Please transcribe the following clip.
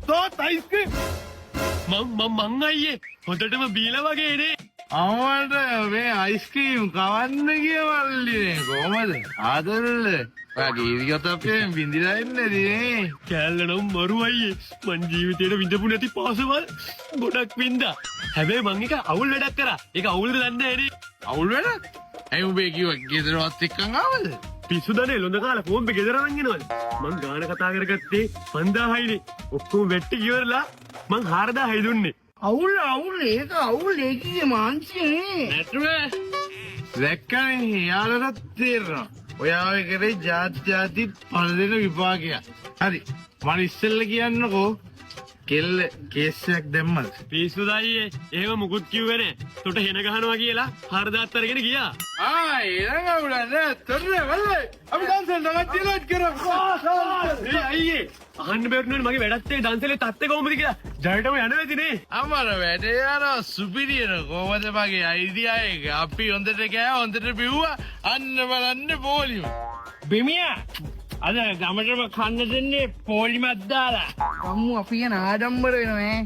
තෝත් ice cream මං අයියේ හොඳටම බීලා වගේනේ. අම්මට මේ අයිස්ක්‍රීම් කවන්න ගිය මල්ලිනේ කොහමද ආදරෙල්ල ගීවිගත අපේ බින්දිලා ඉන්නේ නේ කැල්ලනම් මරු අයියේ මං ජීවිතේට විඳපු නැති පාසවල් ගොඩක් වින්දා. හැබැයි මං එක අවුල් වැඩක් කරා. ඒක අවුල්ද දන්නේ නැහැ. අවුල් වැඩක් ඇයි උඹේ කිව්ව ගෙදරවත් එක්කන් ආවද පිස්සු දනේ ලොඳ කාලා කොම්බේ ගෙදර අරන් එනවද? මං ගාන කතා කරගත්තේ 5000යිනේ. ඔක්කොම වෙට්ටි ඉවරලා මං 4000යි දුන්නේ. අවුල් ඒක අවුල් ඒකේ මාංශනේ නැටුවේ දැක්කනේ යාළුවටත් තේරෙනවා ඔයා ඔය කරේ ಜಾති පළ දෙන විපාකයක් හරි මම ඉස්සෙල්ල කියන්නකෝ කෙල්ල කේස් එකක් දැම්මද පිස්සු දයියේ එහෙම මුකුත් කිව්වේ නෑ. තොට හෙන ගහනවා කියලා 4000 අරගෙන ගියා. එනං අවුල නෑ තොරේ වල්ලේ අපි දන්සල් නගත්තිලත් කරමු ඒ අයියේ අහන්න බැරුණානේ මගේ වැඩත් ඒ දන්සලේ තත්ත්වය කොහොමද කියලා. ජයටම යන වෙතිනේ. අමර වැඩේ යනවා සුපිරියන කොහමද මගේ අයිඩියා එක අපි හොඳට කෑ හොඳට බිව්වා අන්න බලන්න පොලිම බිමියා අද ගමටම කන්න දෙන්නේ පොලිමක් දාලා. අම්මු අපි යන ආඩම්බර වෙනවා ඈ.